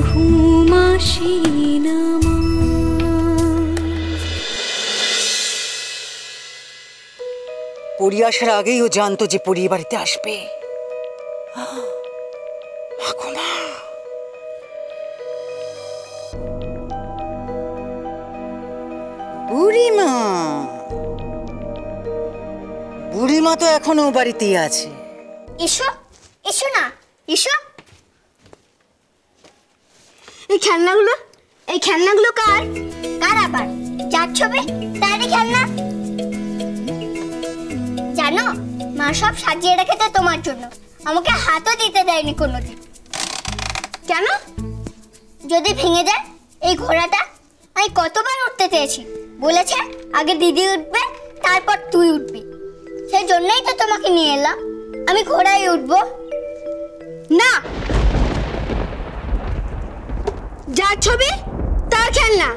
ঘুম আসে না মা। পরি আসার আগেই ও জানতো যে পরি বাড়িতে আসবে। বুড়িমা, বুড়িমা তো এখনো বাড়িতেই আছে। এসো এসো না, এসো। এই খেলনাগুলো কার? কার আবার? যার ছবি তারই খেলনা। জানো, মা সব সাজিয়ে রেখেছে তোমার জন্য, আমাকে হাতও দিতে দেয়নি কোনোদিন। কেন? যদি ভেঙে যায় এই ঘোড়াটা। আমি কতবার উঠতে চেয়েছি, বলেছে আগে দিদি উঠবে তারপর তুই উঠবি। সেই জন্যই তো তোমাকে নিয়ে এলাম। আমি ঘোড়ায় উঠবো না। যার ছবি তার খেলনা,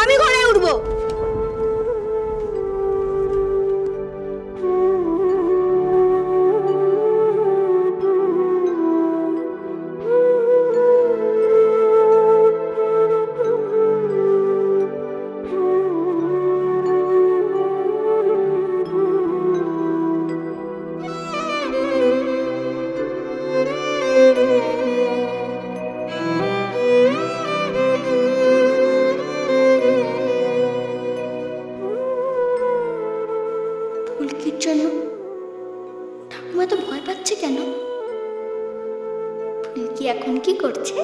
আমি ঘোড়ায় উঠবো। ফুলকির জন্য ঠাকুমা তো ভয় পাচ্ছে কেন? ফুলকি এখন কি করছে?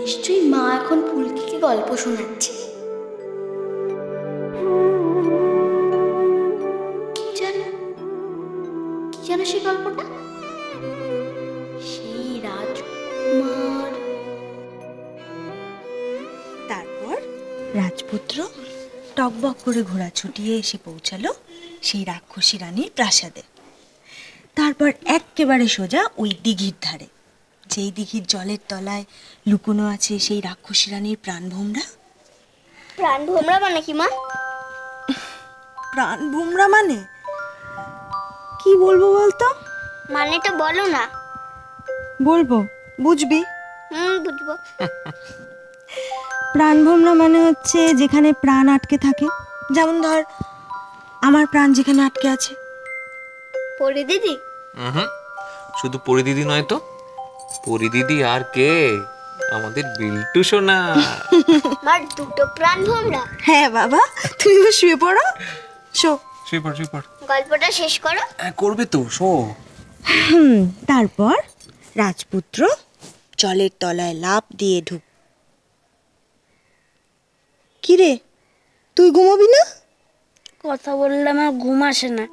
নিশ্চয়ই মা এখন ফুলকিকে গল্প শোনাচ্ছে। কি জানো সেই গল্পটা? সেই রাজকুমার। তারপর রাজপুত্র টকবক করে ঘোড়া ছুটিয়ে এসে পৌঁছালো সেই রাক্ষসী রানীর প্রাসাদে। তারপর একেবারে সোজা ওই দিঘির ধারে, যেই দিঘির জলের তলায় লুকোনো আছে সেই রাক্ষসী রানীর প্রাণভোমরা। প্রাণভোমরা মানে কি মা? প্রাণভোমরা মানে কি বলবো বলতো? মানে তো বলো না। বলবো, বুঝবি? বুঝবো। প্রাণভোমরা মানে হচ্ছে যেখানে প্রাণ আটকে থাকে। যেমন ধর আমার প্রাণ যেখানে আটকে আছে। পরি দিদি? শুধু পরি দিদি নয় তো, পরি দিদি আর কে? আমাদের বিল্টু সোনা। আমার দুটো প্রাণভোমরা। হ্যাঁ বাবা, তুমি শুয়ে পড়ো। শুয়ে পড়। গল্পটা শেষ করো। করবে তো, শো। তারপর রাজপুত্র জলের তলায় লাফ দিয়ে ঢুক। কিরে, তুই ঘুমাবি না? কথা বললে আমার ঘুম আসে না।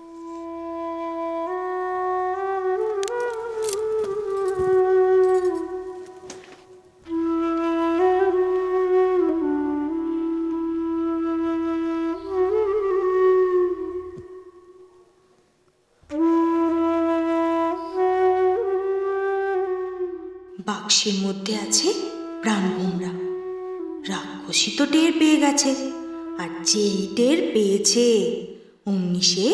বাক্সের মধ্যে আছে প্রাণভোমরা। রাক্ষসী তো টের পেয়ে গেছে, আর যেই টের পেয়েছে অমনি সে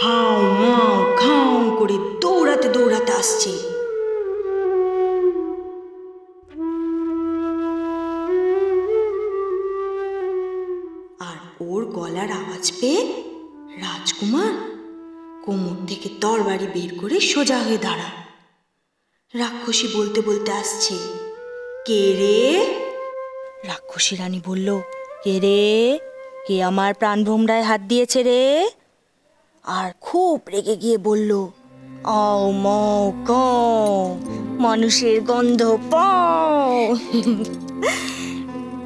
হাউ মাউ খাউ করে দৌড়াতে দৌড়াতে আসছে। আর ওর গলার আওয়াজ পেয়ে রাজকুমার কোমর থেকে তরবারি বের করে সোজা হয়ে দাঁড়ায়। রাক্ষসী বলতে বলতে আসছে, কে রে? রাক্ষসী রানী বলল, কে রে? কে আমার প্রাণভোমরায় হাত দিয়েছে রে? আর খুব রেগে গিয়ে বলল, আও মাও কাও, মানুষের গন্ধ পাও।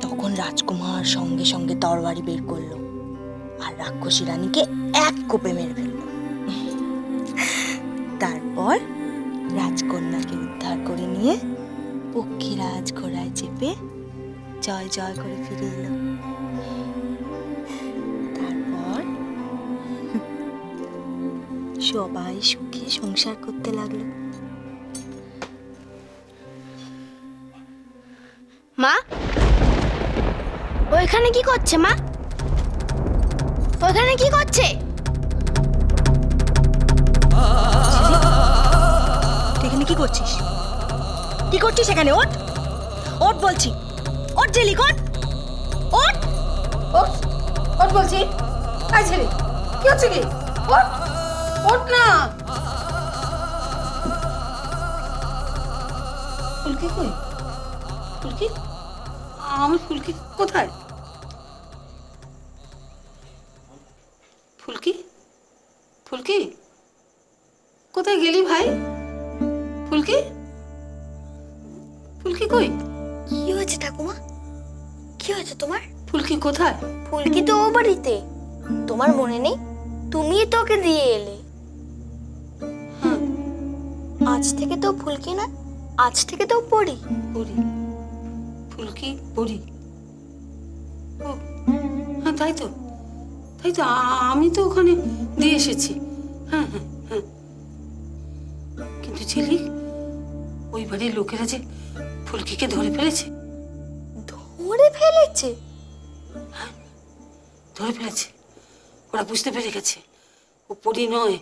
তখন রাজকুমার সঙ্গে সঙ্গে তরবারি বের করলো আর রাক্ষসী রানীকে এক কোপে মেরে ফেলল। তারপর রাজকন্যাকে উদ্ধার করে নিয়ে পক্ষীরাজ ঘোড়ায় চেপে জয় জয় করে ফিরে এলো। তারপর সবাই সুখে সংসার করতে লাগলো। মা, ওইখানে কি করছে? মা, ওইখানে কি করছে? করছিস? কি করছিস এখানে? ওঠ ওঠ বলছি, ওঠ ঝিলিক, ওঠ ওঠ ওঠ ওঠ বলছি। আই ছেলে, কি হচ্ছে কি? ওঠ ওঠ না। ফুলকি কই? ফুলকি, আমার ফুলকি কোথায়? ফুলকি, ফুলকি কোথায় গেলি ভাই? ফুলকি, ফুলকি কই? কি হয়েছে ঠাকুমা? কি হয়েছে তোমার? ফুলকি কোথায়? ফুলকি তো ও বাড়িতে, তোমার মনে নেই? তুমিই তো ওকে দিয়ে এলে। আজ থেকে তো ফুলকি না, আজ থেকে তো পড়ি। পড়ি? ফুলকি পড়ি? ও হ্যাঁ, তাই তো, তাই তো, আমি তো ওখানে দিয়ে এসেছি। হ্যাঁ হ্যাঁ হ্যাঁ। কিন্তু ঝিলিক, ওই বাড়ির লোকেরা যে ফুলকিকে ধরে ফেলেছে। ধরে ফেলেছে? হ্যাঁ, ধরে ফেলেছে। ওরা বুঝতে পেরে গেছে ও পড়ি নয়,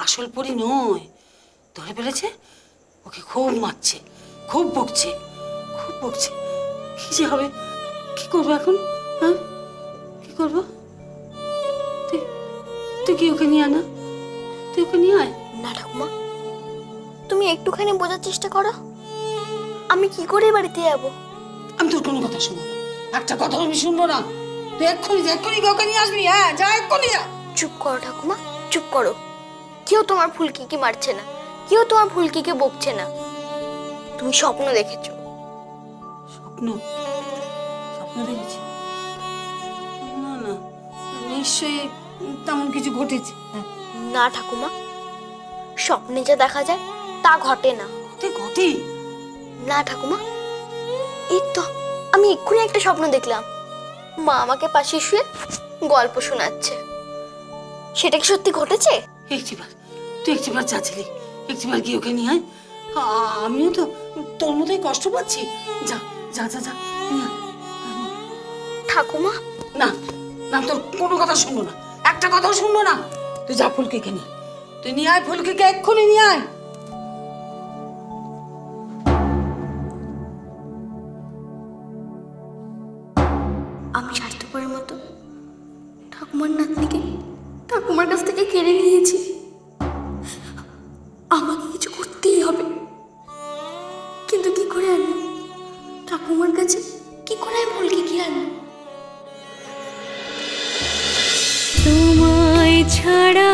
আসল পড়ি নয়। ধরে ফেলেছে, ওকে খুব মারছে, খুব বকছে, খুব বকছে। কি যে হবে, কি করবো এখন? হ্যাঁ, কি করবো? তুই তুই কি ওকে নিয়ে আনা? তুই ওকে নিয়ে আয়। না ঠাকুমা, তুমি একটুখানি বোঝার চেষ্টা করো। আমি কি করে বাড়িতে যাবো? আমি তোর কোনো কথা শুনবো না, একটা কথা আমি শুনবো না। তুই এক্ষুনি ওকে নিয়ে আসবি। হ্যাঁ, যা, এক্ষুনি যা। চুপ করো ঠাকুমা, চুপ করো। কেউ তোমার ফুলকিকে মারছে না, কেউ তোমার ফুলকিকে বকছে না। তুমি স্বপ্ন দেখেছো। স্বপ্ন? স্বপ্ন দেখেছি? না না, নিশ্চয়ই তেমন কিছু ঘটেছে। হ্যাঁ। না ঠাকুমা, স্বপ্নে যা দেখা যায় তা ঘটে না। ঘটে ঘটে? না ঠাকুমা, এই তো আমি এক্ষুনি একটা স্বপ্ন দেখলাম। মা আমাকে পাশে শুয়ে গল্প শোনাচ্ছে। সেটা কি সত্যি ঘটেছে? একটিবার, তুই একটিবার যাচ্ছিলি, একটিবার গিয়ে ওকে নিয়ে আয়। আমিও তো তোর মতোই কষ্ট পাচ্ছি। যা যা যা যা, নিয়ে আয়। ঠাকুমা, না না, তোর কোনো কথা শুনবো না, একটা কথাও শুনবো না। তুই যা, ফুলকিকে নিয়ে, তুই নিয়ে আয় ফুলকিকে, এক্ষুনি নিয়ে আয়। আমি স্বার্থপরের মতো ঠাকুমার নাতনিকে ঠাকুমার কাছ থেকে কেড়ে নিয়েছি। আমাকে কিছু করতেই হবে। কিন্তু কি করে আনবো ঠাকুমার কাছে? কি করে আমি ফুলকি কি আনবো? তোমায় ছাড়া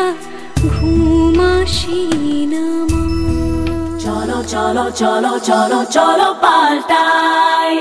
ঘুম আসি না মা। চলো চলো চলো চলো চলো পাল্টাই।